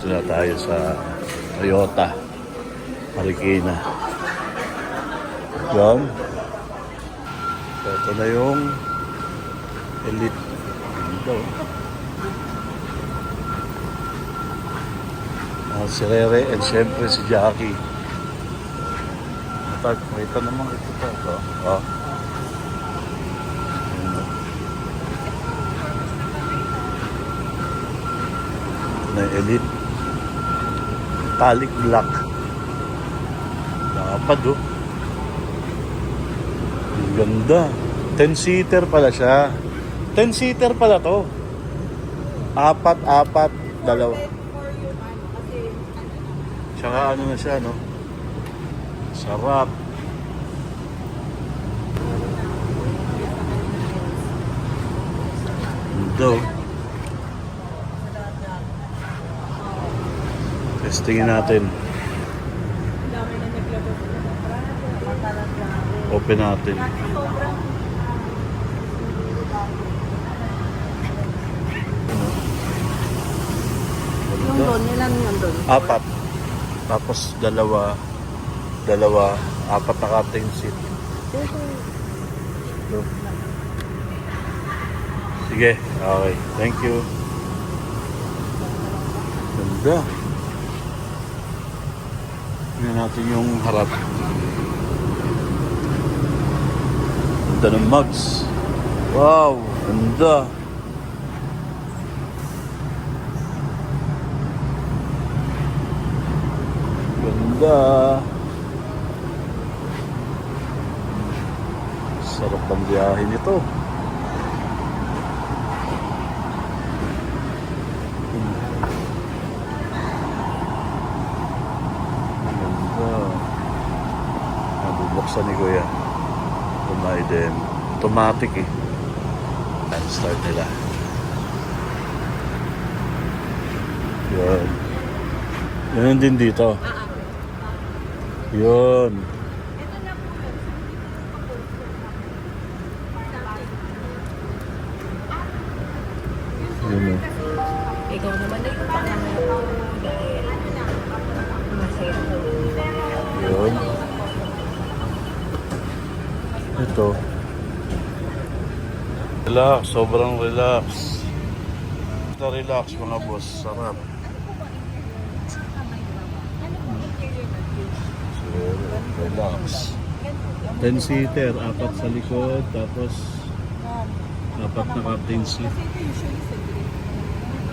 Ito na tayo sa Toyota Marikina. Yan. Ito na yung Elite. Ito. Si Rere and siyempre si Jackie. May ito naman ito pa. Ito. Oh. Ito na yung Elite. Metallic black. Nakapad oh. Ang ganda. 10-seater pala siya. 10-seater pala to. Apat, dalawa. Tsaka ano na siya, no? Sarap. Ito. Testingin natin. Open natin. Yung doon, ilan yung doon? Apat. Tapos dalawa, apat na captain seat. Sige, okay. Thank you. Ganda. Tingnan natin yung harap. Ganda ng mugs. Wow, ganda. Ganda. Sarap ng biyahe nito. Ganda. Nabubuksan ni Kuya. Tumay din. Automatic eh. Time start nila. Yan. Yan din dito. Yun. Yun o. Ikaw naman na yung pangalan dahil masaya ko. Yun. Ito. Relax. Sobrang relax. Relax mga boss. Sarap. Relax. 10-seater, apat sa likod, tapos apat na captain seat.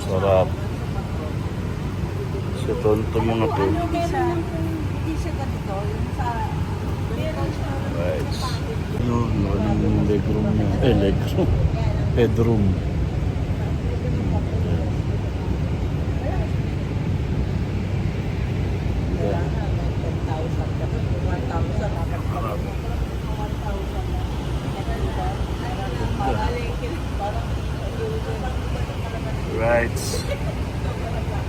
Sarap. So ito mga to. Right. Ano yung legroom niya? Legroom. Bedroom. Right.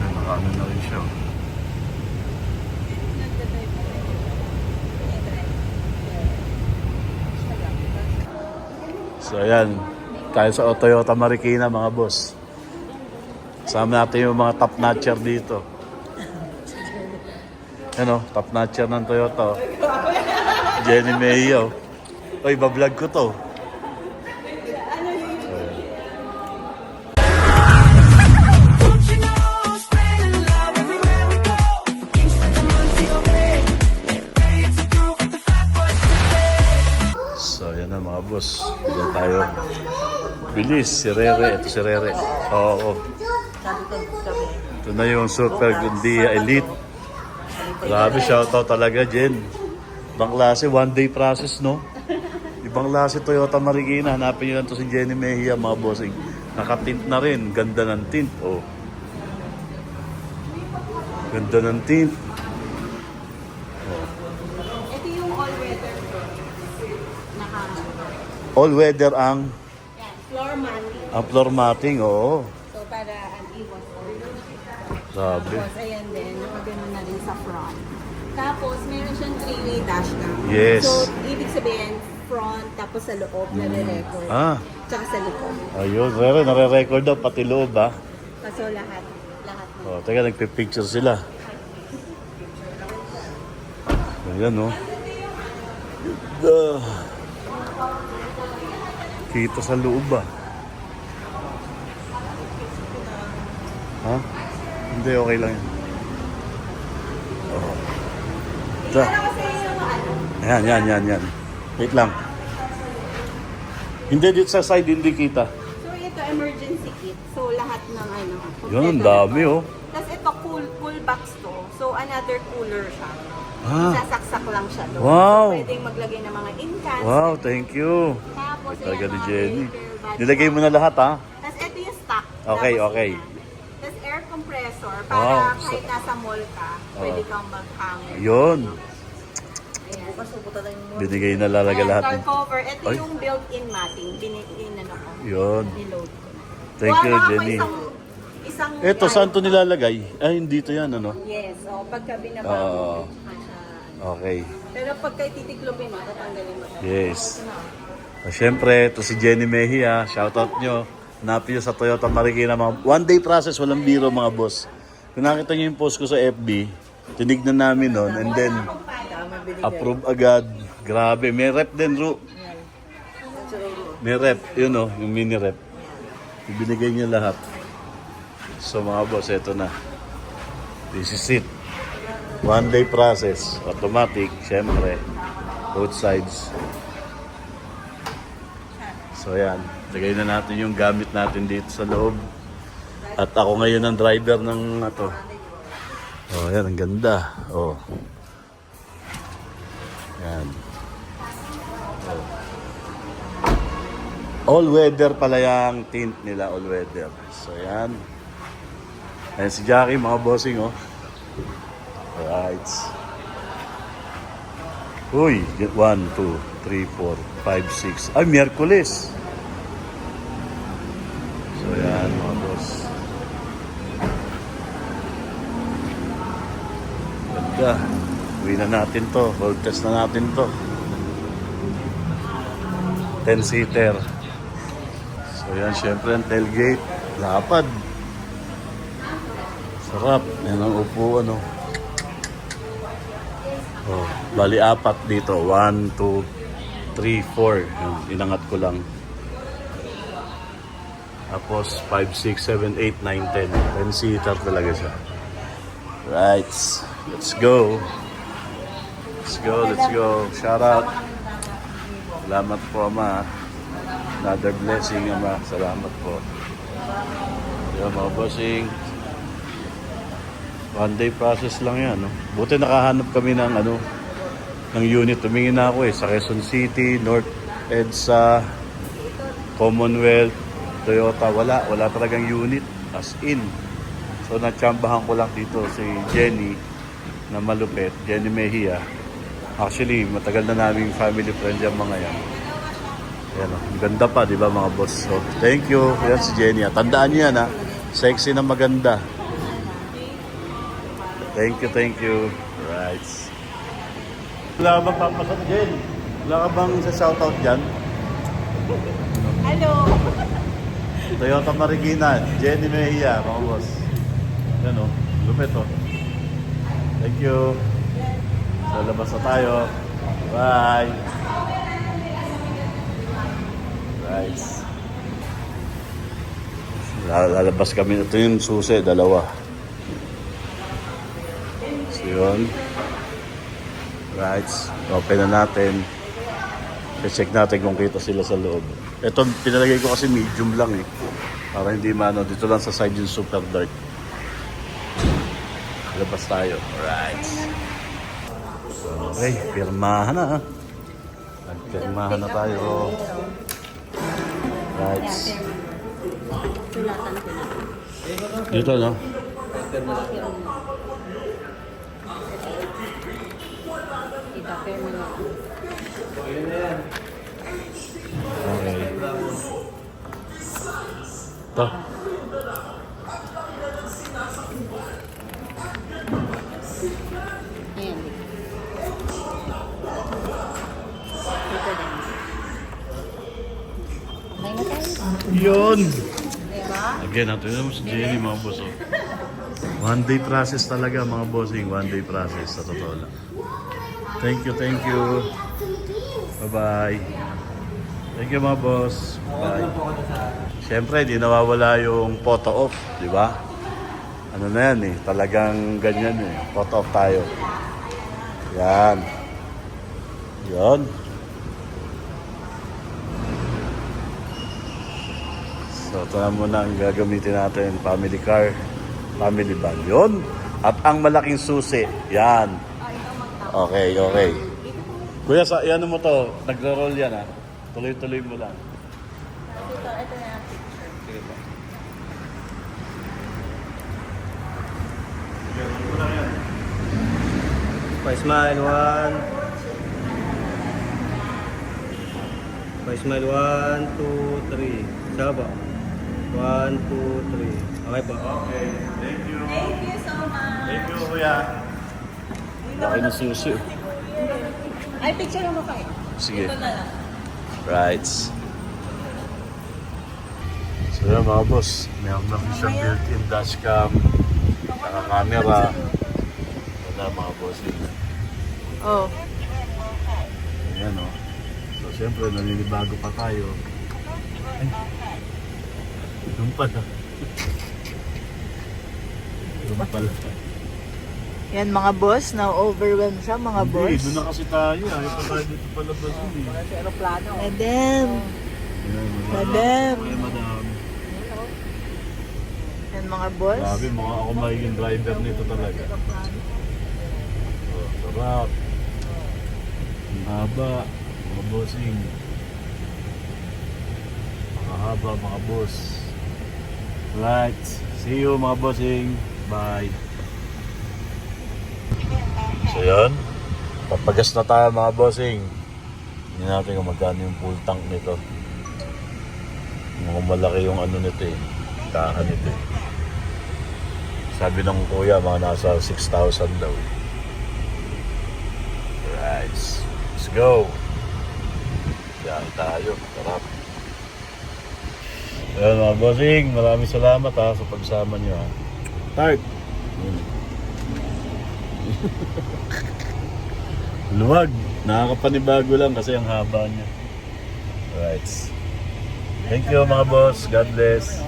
Nakano na rin siya. So ayan, tayo sa Toyota Marikina mga boss. Kasama natin yung mga top notcher dito. Ano, top notcher ng Toyota. Jenny Mayo. Oy, bablog ko to. So, yan na mga boss. Diyan tayo. Bilis, si Rere. Ito si Rere. Oo. Ito na yung Super Gundia Elite. Grabe, shoutout talaga, Jen. Ibang klase, one-day process, no? Ibang klase Toyota Marikina. Hanapin nyo lang to si Jenny Mejia, mga bossing. Nakatint na rin. Ganda ng tint, oh. Ganda ng tint. Ito yung all-weather. All-weather ang... Yan, floor matting. Ang floor matting, oo. So, para iwas all. Sabi. Tapos, ayan din, nakagano na rin sa front. Tapos, meron siyang 3-way dashcam. Yes. So, ibig sabihin, front, tapos sa loob, nare-record. Tsaka sa likod. Ayun, nare-record daw, pati loob, ha? Kaso lahat Oh, teka, nagpipicture sila. Ayan, oh. Ganda. Kita sa loob ba? Ha? Hindi, okay lang yan. Oh. Ito. Yan. Wait lang. Hindi, dito sa side, hindi kita. So ito emergency kit. So lahat ng ano. Yun, ang kompleto dami, na to. oh. Tapos ito cool box to. So another cooler siya. Ah. Sasaksak lang siya doon. Wow. So pwedeng maglagay ng mga incans. Wow, thank you. Tapos Talaga ayan, ni mga Jenny. paper bag. Nilagay mo na lahat, ha? Tapos ito yung stock. Okay, Tapos okay. yan. Tapos air compressor para Wow. kahit nasa mall ka, pwede kang mag-hang. Yun. Ayan. Binigay na lalaga Ayan, lahat. car cover. Ito Ay. yung built-in matting. Ano ko. Yun. Niload ko. Thank you, Kuha ako Jenny. Isang Eto, saan to nilalagay? Ay, hindi to yan, ano? Yes, pagka Oo. binabago Okay. Pero pagka ititiklopin mo, tatanggalin mo. Yes. Siyempre, to si Jenny Mejia. Shoutout nyo. Hanapin nyo sa Toyota Marikina. Mga one day process, walang biro mga boss. Kung nakita nyo yung post ko sa FB, tinignan namin nun. And then, approve agad. Grabe. May rep din, Ru. May rep. Yun o, yung mini rep. Ibinigay niya lahat. So mga boss, eto na. This is it. One day process. Automatic, syempre. Both sides. So yan. Lagay na natin yung gamit natin dito sa loob. At ako ngayon ang driver ng ito. Oh, yan. Ang ganda. Oh. Yan. Oh. All weather pala yung tint nila. All weather. So yan. Ayan si Jackie, mga bossing, oh. Alright. Uy, 1, 2, 3, 4, 5, 6. Ay, Miyerkules. So yan, mga boss. Ganda. Uwi na natin to. Road test na natin to. 10-seater. So yan, syempre ang tailgate. Lapad. Sarap. Yan ang upuan, oh. Oh, bali apat dito. 1, 2, 3, 4. Yan, inangat ko lang. Tapos 5, 6, 7, 8, 9, 10. 10-seater talaga siya. Right. Let's go. Let's go. Shout out. Salamat po, Ama. Another blessing, Ama. Salamat po. Yan, mga bossing. One day process lang yan, no? Buti nakahanap kami ng ng unit. Tumingin na ako sa Quezon City, North EDSA, Commonwealth, Toyota. Wala talagang unit as in. So natsambahan ko lang dito si Jenny na malupit, Jenny Mejia. Actually, matagal na naming family friend yung mga yan. Ayan, ang ganda pa, di ba mga boss? So, thank you. Yan si Jenny. Tandaan niyo yan, ha? Sexy na maganda. Thank you. Right. Wala ka bang papasok, Jen? Wala ka bang sa shoutout dyan? Hello! Toyota Marikina, Jenny Mejia, mga boss. Yan o, lumit o. Thank you. So, labas na tayo. Bye! Right. Lalabas kami. Ito yung susi, dalawa. So yun. Right. Open na natin. I-check natin kung kita sila sa loob. Ito, pinalagay ko kasi medium lang eh. Para hindi maano. Dito lang sa side yung super dark. Labas tayo. Right. Okay, pirmahan na. Nagpirmahan na tayo. Right. Sulatan ko na. Dito, no? Ipa-firma na. Okay. Ito. Ayan. Ito din. Okay na tayo. Yun! Diba? Again, natin naman si Jenny, mga boss. Oh. One day process talaga mga bossing. One day process sa totoo lang. Thank you, thank you. Bye-bye. Thank you mga boss. Bye. Siyempre, di nawawala yung photo off, di ba? Ano na yan eh, talagang ganyan eh. Photo off tayo. Yan. Yan. So, ito na muna ang gagamitin natin. Family car, family van. Yun. At ang malaking susi. Yan. Okay, okay. Kuya, sa ano mo to? Nagro-roll yan ha. Tuloy-tuloy mo lang. Ito na ang picture. Sige po. Sige, ano lang yan? Smile, one. Smile, 1, 2, 3. Saba. 1, 2, 3. Okay po. Okay, thank you. Thank you so much. Thank you, kuya. Laki ng susi. Ay, picture mo kayo. Sige. Ito na lang. Right. So yun mga boss, meron na siyang built-in dashcam, naka-camera. Wala mga boss yun. Oh. Ayan o. So siyempre, naninibago pa tayo. Ay. Doon pala. Doon pala. Yan mga boss, na-overwhelm siya mga Hindi, doon na kasi tayo. Ayaw pa tayo dito pala ba doon eh. Aeroplano. Madam. Ayan, Madam. Okay, madam. Yan mga boss. Grabe, mga ako magiging driver nito talaga. Oh, sarap. Ang haba, mga bossing. Mga haba, mga boss. Right. See you, mga bossing. Bye. So yun, papagas na tayo mga bossing. Hindi natin kung magkano yung full tank nito. Mukhang malaki yung ano nito eh. Tahan nito eh. Sabi ng kuya, mga nasa 6,000 daw. Alright, let's go. Diyan tayo, sarap. Ayan mga bossing, maraming salamat ha sa pagsama nyo ha. Tart! Luwag, nakakapanibago lang kasi ang haba niya. Alright. Thank you mga boss, God bless.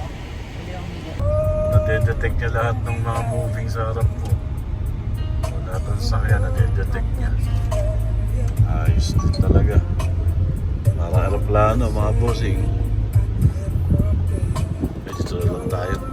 Nadedetect niya lahat ng mga moving sa harap ko. Lahat ng sakyan nadedetect niya. Ayos din talaga. Para aeroplano mga bossing. Dito lang tayo.